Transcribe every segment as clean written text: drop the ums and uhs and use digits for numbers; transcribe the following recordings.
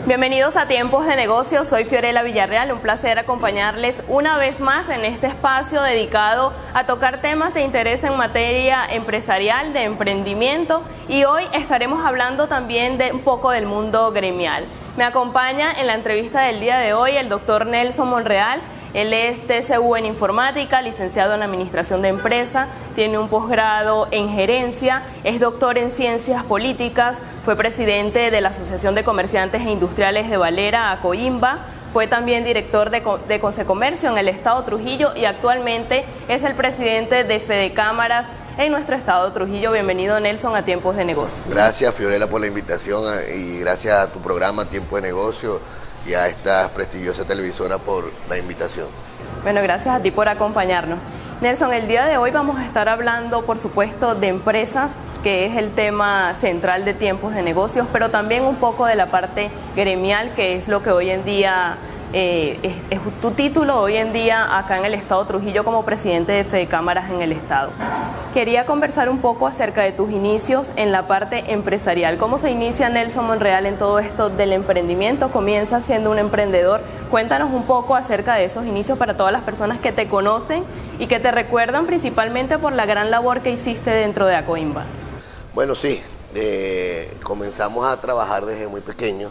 Bienvenidos a Tiempos de Negocios, soy Fiorella Villarreal, un placer acompañarles una vez más en este espacio dedicado a tocar temas de interés en materia empresarial, de emprendimiento, y hoy estaremos hablando también de un poco del mundo gremial. Me acompaña en la entrevista del día de hoy el doctor Nelson Monreal. Él es TCU en Informática, licenciado en Administración de Empresa, tiene un posgrado en Gerencia, es doctor en Ciencias Políticas, fue presidente de la Asociación de Comerciantes e Industriales de Valera, ACOIMBA, fue también director de Consecomercio en el Estado Trujillo y actualmente es el presidente de Fedecámaras en nuestro Estado Trujillo. Bienvenido, Nelson, a Tiempos de Negocios. Gracias, Fiorella, por la invitación y gracias a tu programa Tiempo de Negocios y a esta prestigiosa televisora por la invitación. Bueno, gracias a ti por acompañarnos. Nelson, el día de hoy vamos a estar hablando, por supuesto, de empresas, que es el tema central de Tiempos de Negocios, pero también un poco de la parte gremial, que es lo que hoy en día es tu título hoy en día acá en el Estado Trujillo como presidente de Fedecámaras en el Estado. Quería conversar un poco acerca de tus inicios en la parte empresarial. ¿Cómo se inicia Nelson Monreal en todo esto del emprendimiento? Comienza siendo un emprendedor. Cuéntanos un poco acerca de esos inicios para todas las personas que te conocen y que te recuerdan principalmente por la gran labor que hiciste dentro de ACOIMBA. Bueno, sí, comenzamos a trabajar desde muy pequeño.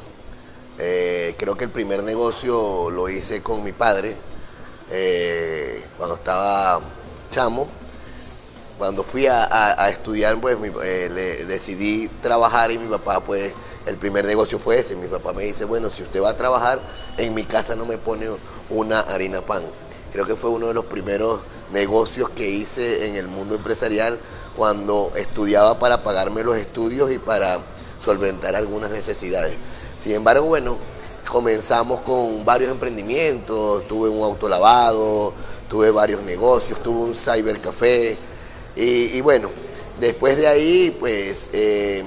Creo que el primer negocio lo hice con mi padre cuando estaba chamo. Cuando fui a estudiar, pues decidí trabajar y mi papá, pues el primer negocio fue ese. Mi papá me dice, bueno, si usted va a trabajar, en mi casa no me pone una harina pan. Creo que fue uno de los primeros negocios que hice en el mundo empresarial cuando estudiaba para pagarme los estudios y para solventar algunas necesidades. Sin embargo, bueno, comenzamos con varios emprendimientos, tuve un autolavado, tuve varios negocios, tuve un cybercafé y bueno, después de ahí pues entré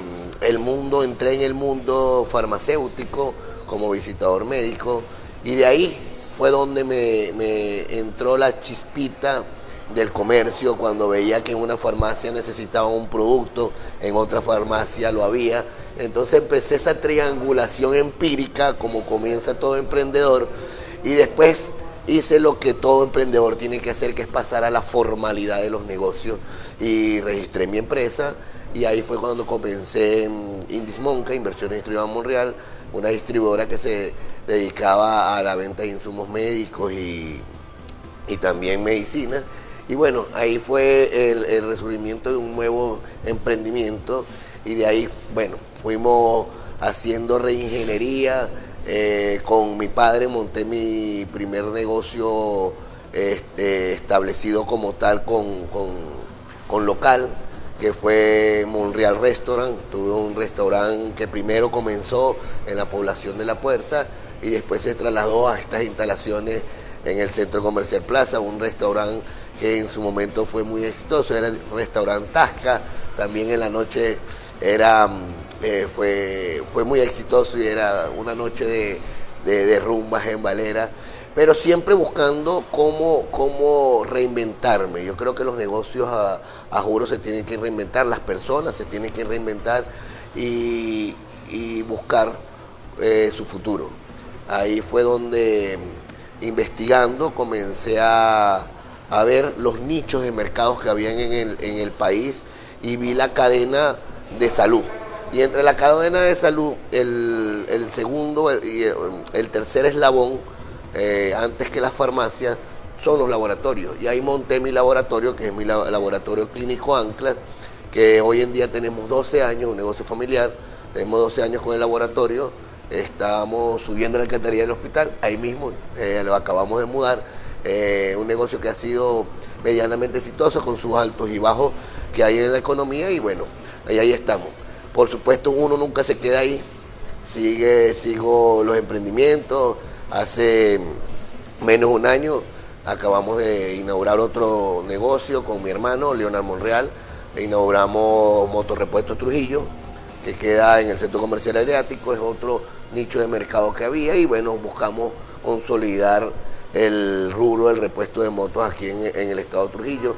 en el mundo farmacéutico como visitador médico y de ahí fue donde me entró la chispita del comercio cuando veía que en una farmacia necesitaba un producto, en otra farmacia lo había. Entonces empecé esa triangulación empírica como comienza todo emprendedor y después hice lo que todo emprendedor tiene que hacer, que es pasar a la formalidad de los negocios y registré mi empresa y ahí fue cuando comencé en Indismonca, Inversiones Distribuidoras Monreal, una distribuidora que se dedicaba a la venta de insumos médicos y también medicinas. Y bueno, ahí fue el resurgimiento de un nuevo emprendimiento y de ahí, bueno, fuimos haciendo reingeniería. Con mi padre monté mi primer negocio establecido como tal con local, que fue Monreal Restaurant. Tuve un restaurante que primero comenzó en la población de La Puerta y después se trasladó a estas instalaciones en el Centro Comercial Plaza, un restaurante que en su momento fue muy exitoso, era el restaurante Tasca, también en la noche fue muy exitoso y era una noche de rumbas en Valera, pero siempre buscando cómo reinventarme. Yo creo que los negocios a juro se tienen que reinventar, las personas se tienen que reinventar y buscar su futuro. Ahí fue donde investigando comencé a ver los nichos de mercados que habían en el país y vi la cadena de salud. Y entre la cadena de salud, el segundo y el tercer eslabón, antes que las farmacias, son los laboratorios. Y ahí monté mi laboratorio, que es mi laboratorio clínico Anclas, que hoy en día tenemos 12 años, un negocio familiar, tenemos 12 años con el laboratorio, estamos subiendo la alcantarilla del hospital, ahí mismo, lo acabamos de mudar. Un negocio que ha sido medianamente exitoso con sus altos y bajos que hay en la economía y bueno, ahí estamos. Por supuesto uno nunca se queda ahí, sigo los emprendimientos. Hace menos de un año acabamos de inaugurar otro negocio con mi hermano Leonard Monreal, inauguramos Motorrepuestos Trujillo, que queda en el Centro Comercial Adriático, es otro nicho de mercado que había y bueno, buscamos consolidar el rubro del repuesto de motos aquí en el Estado de Trujillo.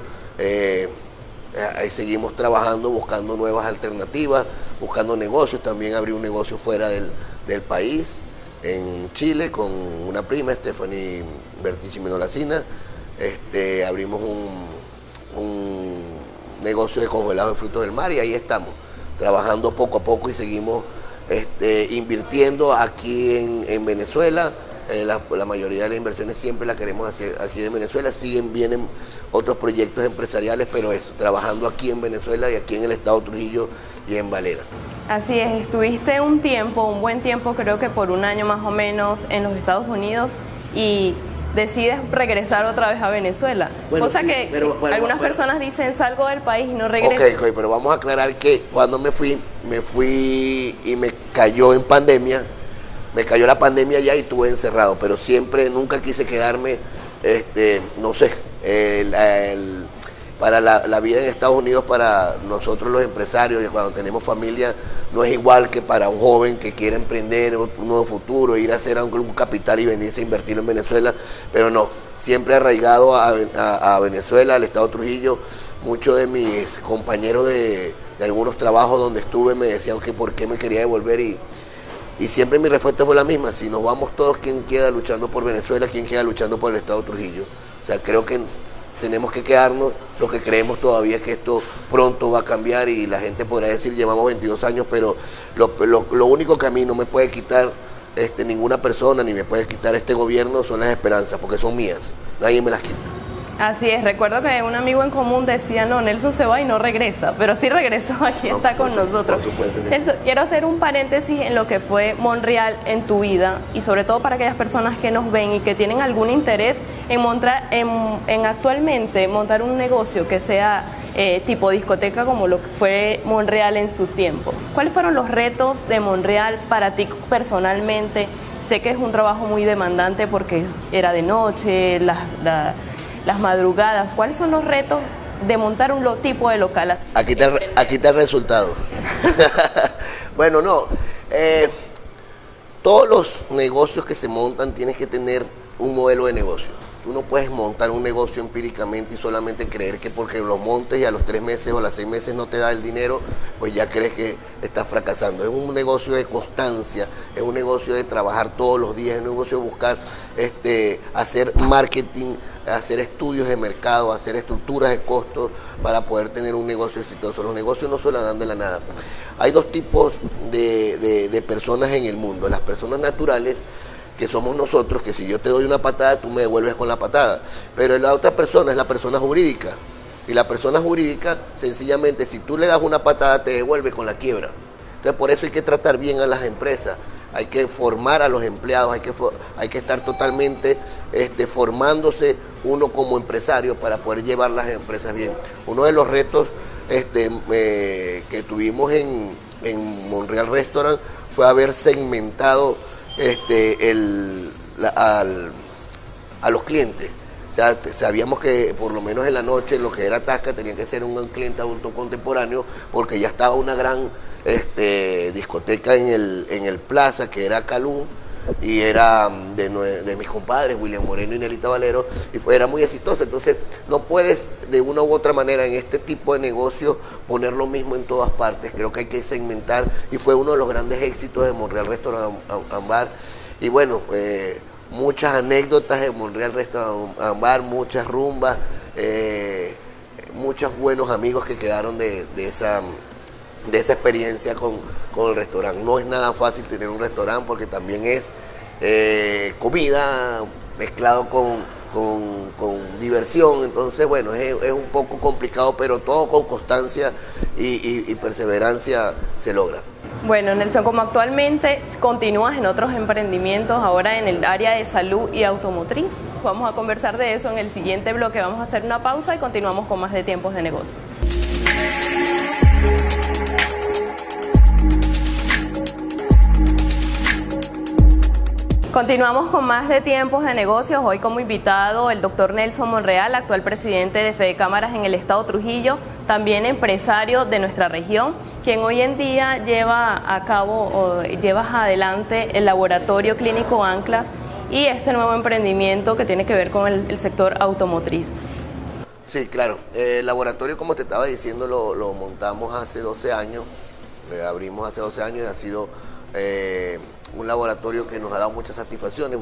Ahí seguimos trabajando, buscando nuevas alternativas, buscando negocios, también abrí un negocio fuera del país en Chile con una prima, Stephanie Bertici Menolacina. Abrimos un negocio de congelado de frutos del mar y ahí estamos, trabajando poco a poco y seguimos invirtiendo aquí en Venezuela. La mayoría de las inversiones siempre las queremos hacer aquí en Venezuela. Vienen otros proyectos empresariales, pero eso, trabajando aquí en Venezuela y aquí en el estado Trujillo y en Valera. Así es, estuviste un buen tiempo, creo que por un año más o menos en los Estados Unidos y decides regresar otra vez a Venezuela. Bueno, cosa sí, que pero, algunas personas dicen salgo del país y no regreso. Ok, pero vamos a aclarar que cuando me fui y me cayó en pandemia. Me cayó la pandemia ya y estuve encerrado, pero nunca quise quedarme, no sé, para la vida en Estados Unidos, para nosotros los empresarios, y cuando tenemos familia, no es igual que para un joven que quiere emprender un nuevo futuro, ir a hacer un capital y venirse a invertir en Venezuela, pero no, siempre arraigado a Venezuela, al estado Trujillo. Muchos de mis compañeros de algunos trabajos donde estuve me decían que por qué me quería devolver y siempre mi respuesta fue la misma: si nos vamos todos, ¿quién queda luchando por Venezuela? ¿Quién queda luchando por el estado Trujillo? O sea, creo que tenemos que quedarnos los que creemos todavía que esto pronto va a cambiar, y la gente podrá decir llevamos 22 años, pero lo único que a mí no me puede quitar ninguna persona, ni me puede quitar este gobierno, son las esperanzas, porque son mías, nadie me las quita. Así es, recuerdo que un amigo en común decía, no, Nelson se va y no regresa, pero sí regresó, aquí está con nosotros. Nelson, quiero hacer un paréntesis en lo que fue Monreal en tu vida, y sobre todo para aquellas personas que nos ven y que tienen algún interés en actualmente montar un negocio que sea tipo discoteca como lo que fue Monreal en su tiempo. ¿Cuáles fueron los retos de Monreal para ti personalmente? Sé que es un trabajo muy demandante porque era de noche, las madrugadas. ¿Cuáles son los retos de montar un tipo de local? Aquí está el resultado. Bueno, no. Todos los negocios que se montan tienes que tener un modelo de negocio. Tú no puedes montar un negocio empíricamente y solamente creer que porque lo montes y a los 3 meses o a los 6 meses no te da el dinero, pues ya crees que estás fracasando. Es un negocio de constancia, es un negocio de trabajar todos los días, es un negocio de buscar hacer marketing, hacer estudios de mercado, hacer estructuras de costos para poder tener un negocio exitoso. Los negocios no se la dan de la nada. Hay dos tipos de personas en el mundo: las personas naturales, que somos nosotros, que si yo te doy una patada, tú me devuelves con la patada. Pero la otra persona es la persona jurídica. Y la persona jurídica, sencillamente, si tú le das una patada, te devuelve con la quiebra. Entonces, por eso hay que tratar bien a las empresas. Hay que formar a los empleados, hay que estar totalmente formándose uno como empresario para poder llevar las empresas bien. Uno de los retos que tuvimos en Monreal Restaurant fue haber segmentado a los clientes. O sea, sabíamos que por lo menos en la noche lo que era Tasca tenía que ser un cliente adulto contemporáneo, porque ya estaba una gran discoteca en el Plaza, que era Calú, y era de mis compadres William Moreno y Nelita Valero, y era muy exitosa. Entonces no puedes de una u otra manera en este tipo de negocios poner lo mismo en todas partes. Creo que hay que segmentar, y fue uno de los grandes éxitos de Monreal Restaurant and Bar. Y bueno, muchas anécdotas de Monreal Restaurant and Bar, muchas rumbas, muchos buenos amigos que quedaron de esa experiencia con el restaurante. No es nada fácil tener un restaurante, porque también es comida mezclado con diversión. Entonces, bueno, es un poco complicado, pero todo con constancia y perseverancia se logra. Bueno, Nelson, como actualmente continúas en otros emprendimientos, ahora en el área de salud y automotriz, vamos a conversar de eso en el siguiente bloque. Vamos a hacer una pausa y continuamos con más de Tiempos de Negocios. Continuamos con más de Tiempos de Negocios. Hoy como invitado el doctor Nelson Monreal, actual presidente de Fede Cámaras en el estado Trujillo, también empresario de nuestra región, quien hoy en día llevas adelante el laboratorio clínico Anclas y este nuevo emprendimiento que tiene que ver con el sector automotriz. Sí, claro. El laboratorio, como te estaba diciendo, lo montamos hace 12 años, abrimos hace 12 años, y ha sido un laboratorio que nos ha dado muchas satisfacciones,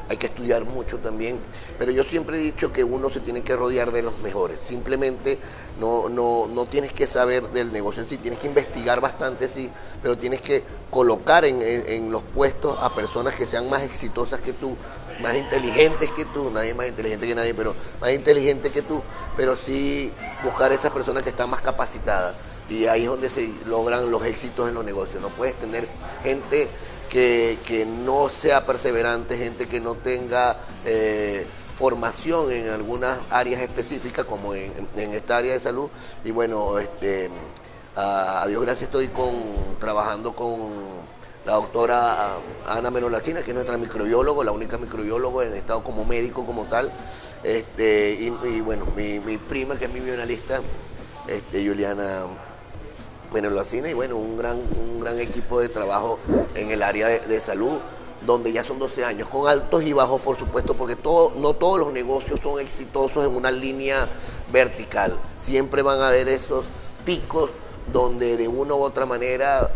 hay que estudiar mucho también, pero yo siempre he dicho que uno se tiene que rodear de los mejores, simplemente no tienes que saber del negocio en sí, tienes que investigar bastante, sí, pero tienes que colocar en los puestos a personas que sean más exitosas que tú, más inteligentes que tú, nadie más inteligente que nadie, pero más inteligente que tú, pero sí buscar esas personas que están más capacitadas. Y ahí es donde se logran los éxitos en los negocios. No puedes tener gente que no sea perseverante, gente que no tenga formación en algunas áreas específicas, como en esta área de salud. Y bueno, a Dios gracias estoy trabajando con la doctora Ana Menolacina, que es nuestra microbióloga, la única microbióloga en estado como médico como tal. Y bueno, mi prima, que es mi bioanalista, Juliana Menolacina, y bueno, un gran equipo de trabajo en el área de salud, donde ya son 12 años, con altos y bajos, por supuesto, porque no todos los negocios son exitosos en una línea vertical. Siempre van a haber esos picos donde de una u otra manera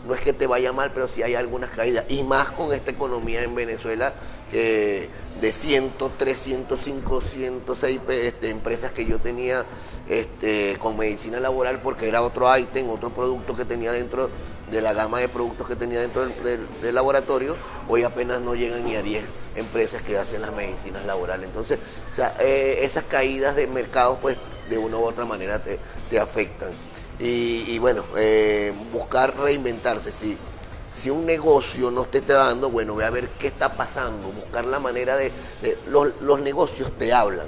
no es que te vaya mal, pero sí hay algunas caídas, y más con esta economía en Venezuela, que de 103, 105, 106 empresas que yo tenía con medicina laboral, porque era otro ítem, otro producto que tenía dentro de la gama de productos que tenía dentro del laboratorio, hoy apenas no llegan ni a 10 empresas que hacen las medicinas laborales. Entonces, o sea, esas caídas de mercado, pues de una u otra manera te afectan. Y bueno, buscar reinventarse. Si un negocio no te está dando, bueno, ve a ver qué está pasando, buscar la manera los negocios te hablan,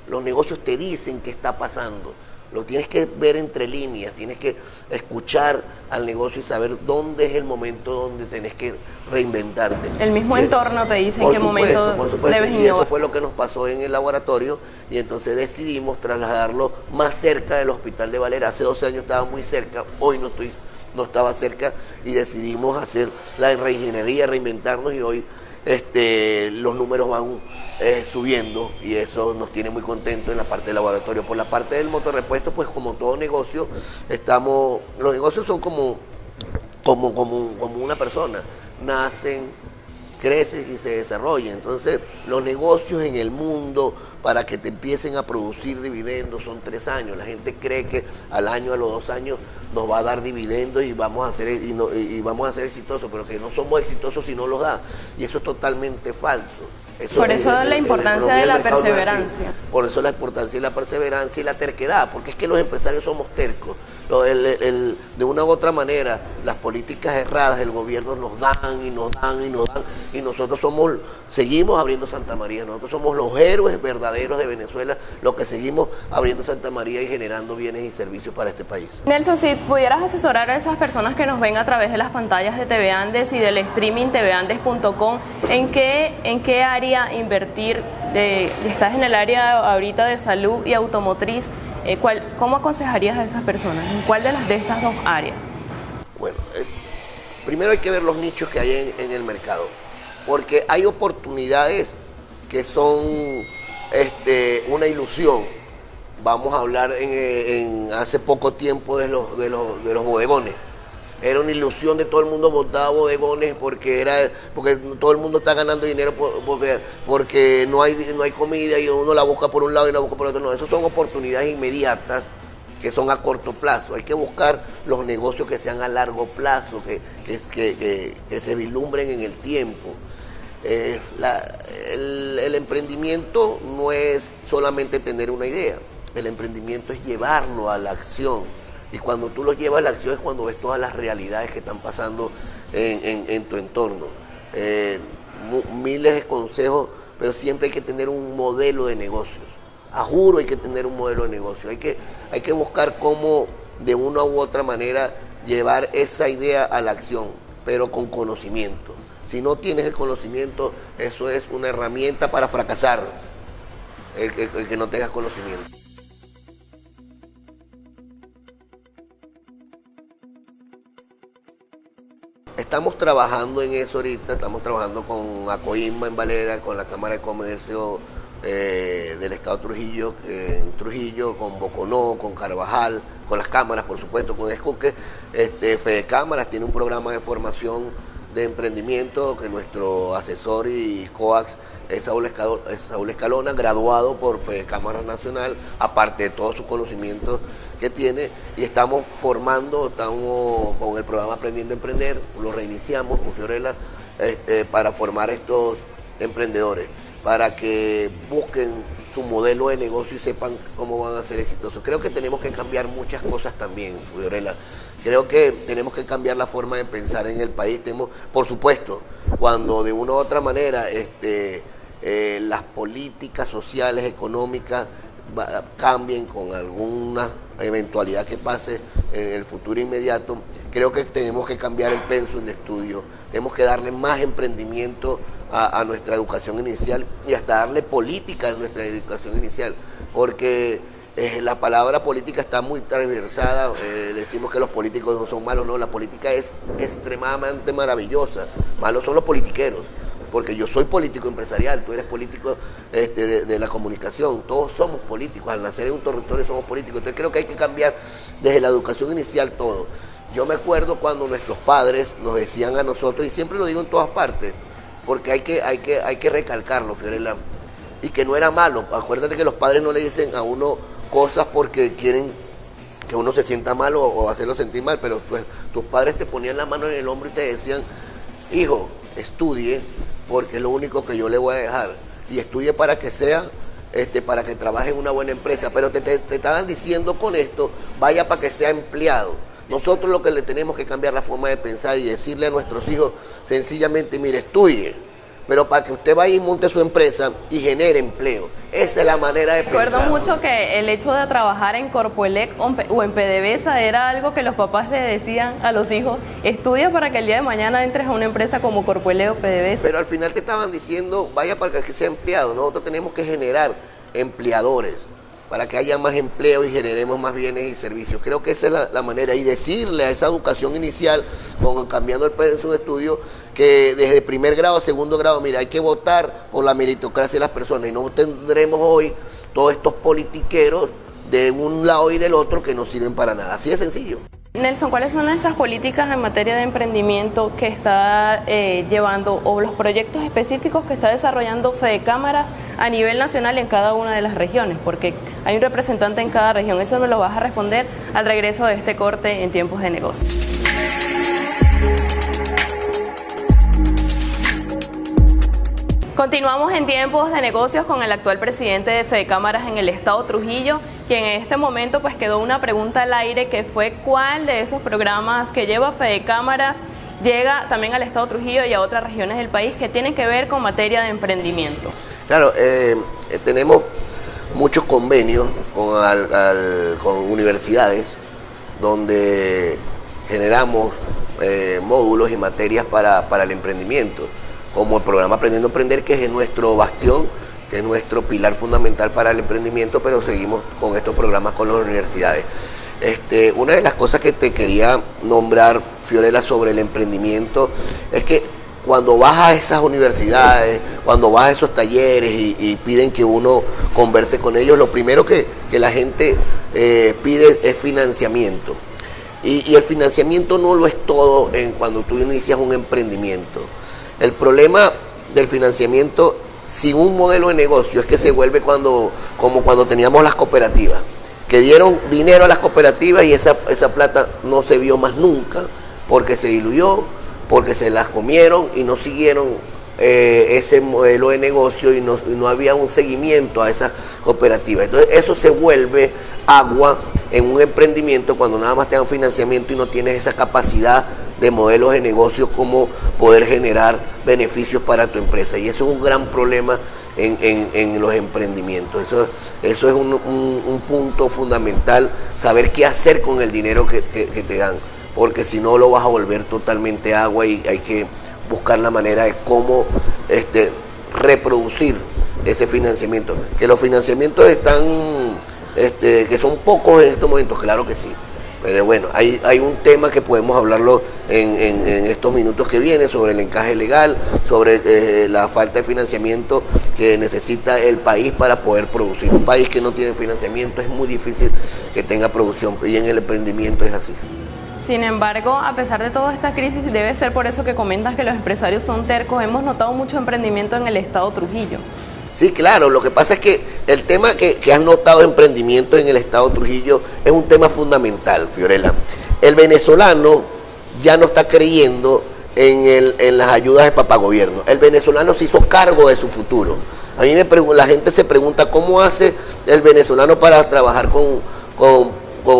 los negocios te dicen qué está pasando, lo tienes que ver entre líneas, tienes que escuchar al negocio y saber dónde es el momento donde tenés que reinventarte. El mismo entorno te dice en qué momento debes innovar. Y eso fue lo que nos pasó en el laboratorio, y entonces decidimos trasladarlo más cerca del Hospital de Valera. Hace 12 años estaba muy cerca, hoy no estaba cerca, y decidimos hacer la reingeniería, reinventarnos, y hoy los números van subiendo, y eso nos tiene muy contentos en la parte del laboratorio. Por la parte del motorrepuesto, pues como todo negocio, los negocios son como una persona, nacen, crecen y se desarrollan. Entonces, los negocios en el mundo, para que te empiecen a producir dividendos, son 3 años. La gente cree que al año, a los 2 años, nos va a dar dividendos y vamos a ser exitosos, pero que no somos exitosos si no los da. Y eso es totalmente falso. Por eso la importancia de la perseverancia. Por eso la importancia de la perseverancia y la terquedad, porque es que los empresarios somos tercos. De una u otra manera, las políticas erradas del gobierno nos dan y nos dan y nos dan, y nosotros seguimos abriendo Santa María. Nosotros somos los héroes verdaderos de Venezuela, los que seguimos abriendo Santa María y generando bienes y servicios para este país. Nelson, si pudieras asesorar a esas personas que nos ven a través de las pantallas de TV Andes y del streaming tvandes.com, ¿en qué área invertir? Estás en el área ahorita de salud y automotriz. ¿Cómo aconsejarías a esas personas? ¿En cuál de estas dos áreas? Bueno, primero hay que ver los nichos que hay en el mercado, porque hay oportunidades que son una ilusión. Vamos a hablar hace poco tiempo de los bodegones. Era una ilusión de todo el mundo botaba bodegones porque todo el mundo está ganando dinero porque no hay comida, y uno la busca por un lado y la busca por otro. No, esas son oportunidades inmediatas que son a corto plazo. Hay que buscar los negocios que sean a largo plazo, que se vislumbren en el tiempo. El emprendimiento no es solamente tener una idea, el emprendimiento es llevarlo a la acción. Y cuando tú lo llevas a la acción es cuando ves todas las realidades que están pasando en tu entorno. Miles de consejos, pero siempre hay que tener un modelo de negocios. A juro hay que tener un modelo de negocio. Hay que buscar cómo de una u otra manera llevar esa idea a la acción, pero con conocimiento. Si no tienes el conocimiento, eso es una herramienta para fracasar, el que no tengas conocimiento. Estamos trabajando en eso ahorita, estamos trabajando con Acoimba en Valera, con la Cámara de Comercio del Estado de Trujillo, en Trujillo, con Boconó, con Carvajal, con las cámaras, por supuesto, con Escuque. Fede Cámaras tiene un programa de formación de emprendimiento, que nuestro asesor y coax es Saúl Escalona, graduado por Cámara Nacional, aparte de todos sus conocimientos que tiene, y estamos con el programa Aprendiendo a Emprender, lo reiniciamos con Fiorella, para formar estos emprendedores, para que busquen su modelo de negocio y sepan cómo van a ser exitosos. Creo que tenemos que cambiar muchas cosas también, Fiorella. Creo que tenemos que cambiar la forma de pensar en el país. Por supuesto, cuando de una u otra manera las políticas sociales, económicas, cambien con alguna eventualidad que pase en el futuro inmediato, creo que tenemos que cambiar el pensum de estudio, tenemos que darle más emprendimiento a nuestra educación inicial y hasta darle política a nuestra educación inicial, porque la palabra política está muy transversada. Decimos que los políticos no son malos, no, la política es extremadamente maravillosa, malos son los politiqueros, porque yo soy político empresarial, tú eres político de la comunicación, todos somos políticos, al nacer en un territorio somos políticos. Entonces creo que hay que cambiar desde la educación inicial todo. Yo me acuerdo cuando nuestros padres nos decían a nosotros, y siempre lo digo en todas partes, porque hay que recalcarlo, Fiorella, y que no era malo. Acuérdate que los padres no le dicen a uno cosas porque quieren que uno se sienta mal o hacerlo sentir mal, pero tus padres te ponían la mano en el hombro y te decían, hijo, estudie, porque es lo único que yo le voy a dejar, y estudie para que sea, para que trabaje en una buena empresa, pero te estaban diciendo con esto, vaya para que sea empleado. Nosotros lo que le tenemos que cambiar la forma de pensar y decirle a nuestros hijos sencillamente, mire, estudie, pero para que usted vaya y monte su empresa y genere empleo. Esa es la manera de pensar. Recuerdo mucho que el hecho de trabajar en Corpoelec o en PDVSA era algo que los papás le decían a los hijos, estudia para que el día de mañana entres a una empresa como Corpoelec o PDVSA. Pero al final te estaban diciendo, vaya para que sea empleado. Nosotros tenemos que generar empleadores para que haya más empleo y generemos más bienes y servicios. Creo que esa es la manera, y decirle a esa educación inicial, cambiando el pensum de estudio, que desde primer grado a segundo grado, mira, hay que votar por la meritocracia de las personas, y no tendremos hoy todos estos politiqueros de un lado y del otro que no sirven para nada. Así de sencillo. Nelson, ¿cuáles son esas políticas en materia de emprendimiento que está llevando, o los proyectos específicos que está desarrollando Fedecámaras a nivel nacional en cada una de las regiones? Porque hay un representante en cada región. Eso me lo vas a responder al regreso de este corte en Tiempos de Negocio. Continuamos en Tiempos de Negocios con el actual presidente de Fedecámaras en el estado Trujillo, quien en este momento pues quedó una pregunta al aire, que fue cuál de esos programas que lleva Fedecámaras llega también al estado Trujillo y a otras regiones del país que tienen que ver con materia de emprendimiento. Claro, tenemos muchos convenios con universidades donde generamos módulos y materias para el emprendimiento, como el programa Aprendiendo a Emprender, que es nuestro bastión, que es nuestro pilar fundamental para el emprendimiento, pero seguimos con estos programas con las universidades. Una de las cosas que te quería nombrar, Fiorella, sobre el emprendimiento, es que cuando vas a esas universidades, cuando vas a esos talleres y piden que uno converse con ellos, lo primero que la gente pide es financiamiento. Y el financiamiento no lo es todo cuando tú inicias un emprendimiento. El problema del financiamiento sin un modelo de negocio es que se vuelve como cuando teníamos las cooperativas, que dieron dinero a las cooperativas y esa plata no se vio más nunca, porque se diluyó, porque se las comieron y no siguieron ese modelo de negocio, y no había un seguimiento a esas cooperativas. Entonces eso se vuelve agua en un emprendimiento cuando nada más te dan financiamiento y no tienes esa capacidad de modelos de negocio, como poder generar beneficios para tu empresa, y eso es un gran problema en los emprendimientos. Eso es un punto fundamental, saber qué hacer con el dinero que te dan, porque si no lo vas a volver totalmente agua, y hay que buscar la manera de cómo reproducir ese financiamiento. Que los financiamientos que son pocos en estos momentos, claro que sí. Pero bueno, hay un tema que podemos hablarlo en estos minutos que vienen, sobre el encaje legal, sobre la falta de financiamiento que necesita el país para poder producir. Un país que no tiene financiamiento es muy difícil que tenga producción, y en el emprendimiento es así. Sin embargo, a pesar de toda esta crisis, debe ser por eso que comentas que los empresarios son tercos. Hemos notado mucho emprendimiento en el estado Trujillo. Sí, claro, lo que pasa es que el tema que has notado de emprendimiento en el estado Trujillo es un tema fundamental, Fiorella. El venezolano ya no está creyendo en las ayudas de papá gobierno. El venezolano se hizo cargo de su futuro. A mí la gente se pregunta cómo hace el venezolano para trabajar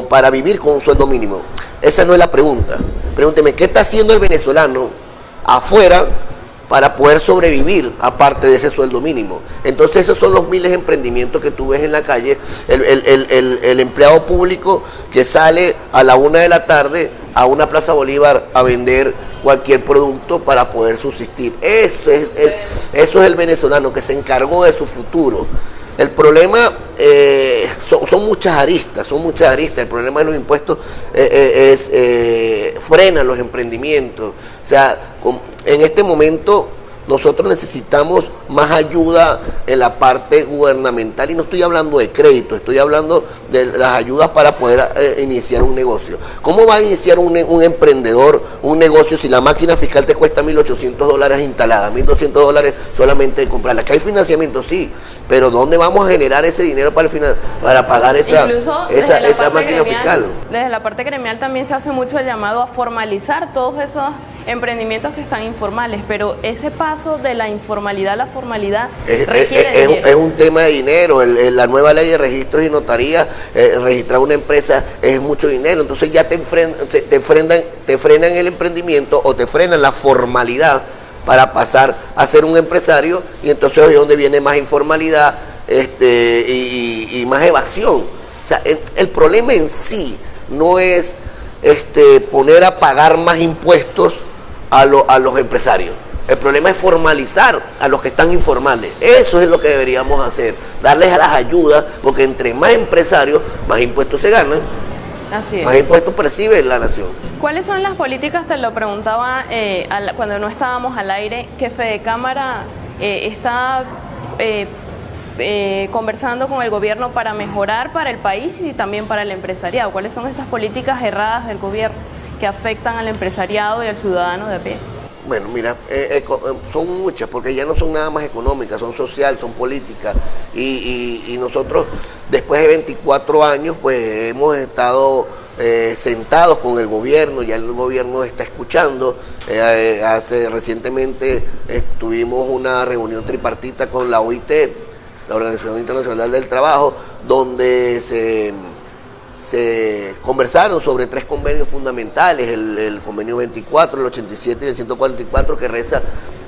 para vivir con un sueldo mínimo. Esa no es la pregunta. Pregúnteme, ¿qué está haciendo el venezolano afuera para poder sobrevivir aparte de ese sueldo mínimo? Entonces esos son los miles de emprendimientos que tú ves en la calle. El empleado público que sale a la 1 de la tarde a una Plaza Bolívar a vender cualquier producto para poder subsistir. Eso es el venezolano que se encargó de su futuro. El problema son muchas aristas. El problema de los impuestos frenan los emprendimientos. O sea, en este momento nosotros necesitamos más ayuda en la parte gubernamental, y no estoy hablando de crédito, estoy hablando de las ayudas para poder iniciar un negocio. ¿Cómo va a iniciar un emprendedor un negocio si la máquina fiscal te cuesta $1.800 instalada, $1.200 solamente de comprarla? Que hay financiamiento, sí, pero ¿dónde vamos a generar ese dinero para pagar esa máquina fiscal? Desde la parte gremial también se hace mucho el llamado a formalizar todos esos emprendimientos que están informales, pero ese paso de la informalidad a la formalidad requiere dinero. Es un tema de dinero. La nueva ley de registros y notarías, registrar una empresa es mucho dinero, entonces ya te frenan el emprendimiento o te frenan la formalidad para pasar a ser un empresario, y entonces es donde viene más informalidad y más evasión. O sea, el problema en sí no es poner a pagar más impuestos a los empresarios. El problema es formalizar a los que están informales. Eso es lo que deberíamos hacer, darles a las ayudas, porque entre más empresarios, más impuestos se ganan. Así es. Más impuestos percibe la nación. ¿Cuáles son las políticas? Te lo preguntaba cuando no estábamos al aire, que Fedecámara está conversando con el gobierno para mejorar para el país y también para el empresariado. ¿Cuáles son esas políticas erradas del gobierno que afectan al empresariado y al ciudadano de a pie? Bueno, mira, son muchas, porque ya no son nada más económicas, son social, son políticas, y nosotros después de 24 años pues hemos estado sentados con el gobierno, ya el gobierno está escuchando. Recientemente tuvimos una reunión tripartita con la OIT, la Organización Internacional del Trabajo, donde se conversaron sobre 3 convenios fundamentales, el convenio 24, el 87 y el 144, que reza,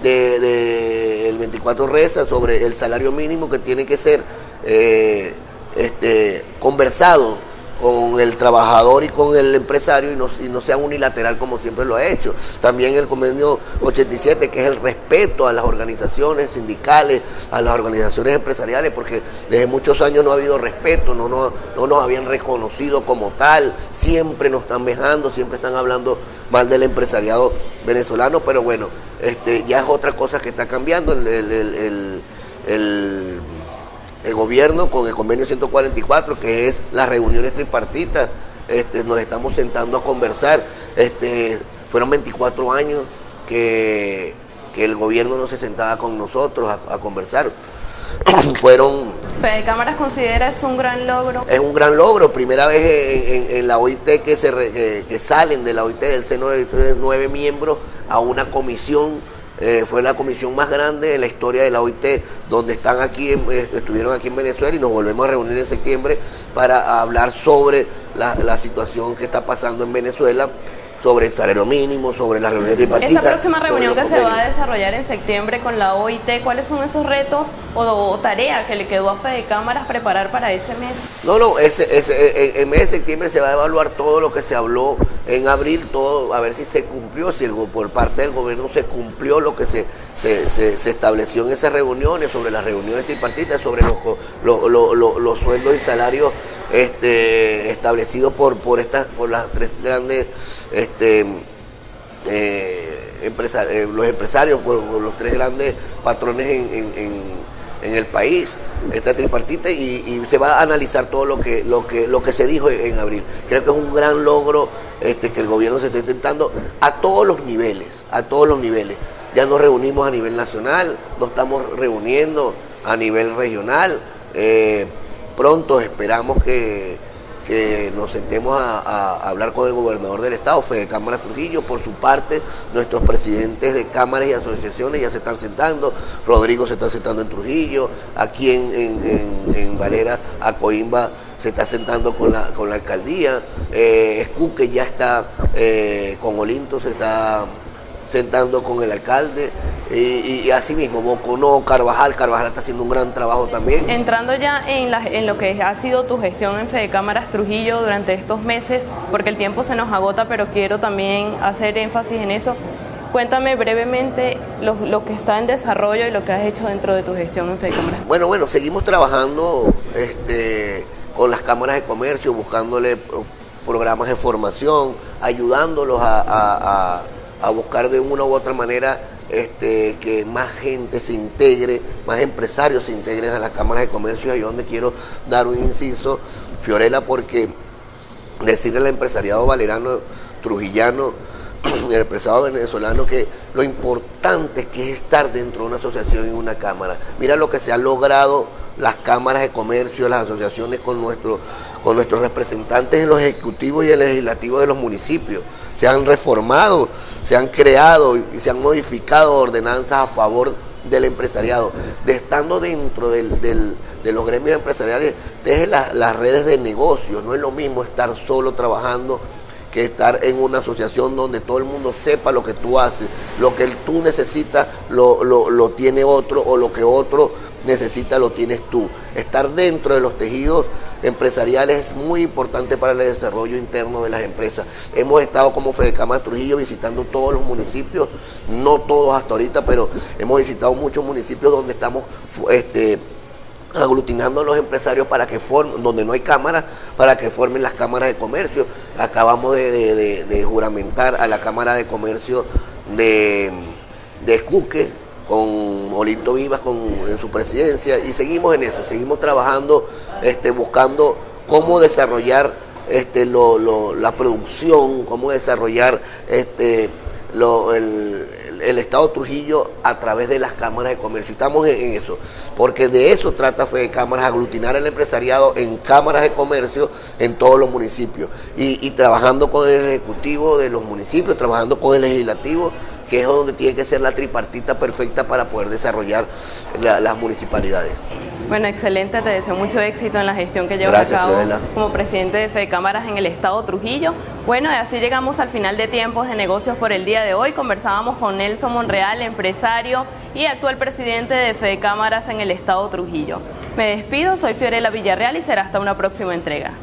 el 24 reza sobre el salario mínimo, que tiene que ser conversado con el trabajador y con el empresario, y no sea unilateral como siempre lo ha hecho. También el convenio 87, que es el respeto a las organizaciones sindicales, a las organizaciones empresariales, porque desde muchos años no ha habido respeto, no nos habían reconocido como tal, siempre nos están vejando, siempre están hablando mal del empresariado venezolano, pero bueno, ya es otra cosa que está cambiando. El gobierno con el convenio 144, que es las reuniones tripartitas, nos estamos sentando a conversar. Fueron 24 años que el gobierno no se sentaba con nosotros a conversar. Fedecámaras considera es un gran logro. Es un gran logro, primera vez en la OIT que salen de la OIT del seno de 9 miembros a una comisión. Fue la comisión más grande en la historia de la OIT, donde estuvieron aquí en Venezuela, y nos volvemos a reunir en septiembre para hablar sobre la situación que está pasando en Venezuela, sobre el salario mínimo, sobre las reuniones tripartitas. Esa próxima reunión que se va a desarrollar en septiembre con la OIT, ¿cuáles son esos retos o tarea que le quedó a Fedecámaras preparar para ese mes? El mes de septiembre se va a evaluar todo lo que se habló en abril, todo, a ver si se cumplió, si por parte del gobierno se cumplió lo que se estableció en esas reuniones, sobre las reuniones tripartitas, sobre los sueldos y salarios establecidos por las 3 grandes los empresarios, por los 3 grandes patrones en el país, esta tripartita, y se va a analizar todo lo que se dijo en abril. Creo que es un gran logro que el gobierno se está intentando a todos los niveles, Ya nos reunimos a nivel nacional, nos estamos reuniendo a nivel regional. Pronto esperamos que nos sentemos a hablar con el gobernador del estado, Fede Cámaras Trujillo. Por su parte, nuestros presidentes de cámaras y asociaciones ya se están sentando. Rodrigo se está sentando en Trujillo, aquí en Valera, Acoimba se está sentando con la alcaldía, Escuque ya está con Olinto, se está sentando con el alcalde, y así mismo Boconó, Carvajal está haciendo un gran trabajo también. Entrando ya en lo que ha sido tu gestión en Fede Cámaras Trujillo durante estos meses, porque el tiempo se nos agota, pero quiero también hacer énfasis en eso. Cuéntame brevemente lo que está en desarrollo y lo que has hecho dentro de tu gestión en Fede Cámaras. Bueno, seguimos trabajando con las cámaras de comercio, buscándole programas de formación, ayudándolos a buscar de una u otra manera que más gente se integre, más empresarios se integren a las cámaras de comercio. Ahí donde quiero dar un inciso, Fiorella, porque decirle al empresariado valerano, trujillano, el empresariado venezolano, que lo importante es que es estar dentro de una asociación y una cámara. Mira lo que se ha logrado las cámaras de comercio, las asociaciones con nuestros representantes en los ejecutivos y el legislativo de los municipios. Se han reformado, se han creado y se han modificado ordenanzas a favor del empresariado. Estando dentro de los gremios empresariales, desde las redes de negocios. No es lo mismo estar solo trabajando que estar en una asociación donde todo el mundo sepa lo que tú haces, lo que tú necesitas lo tiene otro, o lo que otro necesita lo tienes tú. Estar dentro de los tejidos empresariales es muy importante para el desarrollo interno de las empresas. Hemos estado como Fede Cámaras Trujillo visitando todos los municipios, no todos hasta ahorita, pero hemos visitado muchos municipios donde estamos aglutinando a los empresarios para que formen, donde no hay cámaras, para que formen las cámaras de comercio. Acabamos de juramentar a la Cámara de Comercio de Escuque, con Olinto Vivas en su presidencia, y seguimos en eso, seguimos trabajando, buscando cómo desarrollar la producción, cómo desarrollar el Estado de Trujillo a través de las cámaras de comercio. Estamos en eso, porque de eso trata Fede Cámaras, aglutinar el empresariado en cámaras de comercio en todos los municipios, y trabajando con el ejecutivo de los municipios, trabajando con el legislativo, que es donde tiene que ser la tripartita perfecta para poder desarrollar las municipalidades. Bueno, excelente, te deseo mucho éxito en la gestión que llevas a cabo como presidente de Fede Cámaras en el Estado Trujillo. Bueno, y así llegamos al final de Tiempos de Negocios por el día de hoy. Conversábamos con Nelson Monreal, empresario y actual presidente de Fede Cámaras en el Estado Trujillo. Me despido, soy Fiorella Villarreal y será hasta una próxima entrega.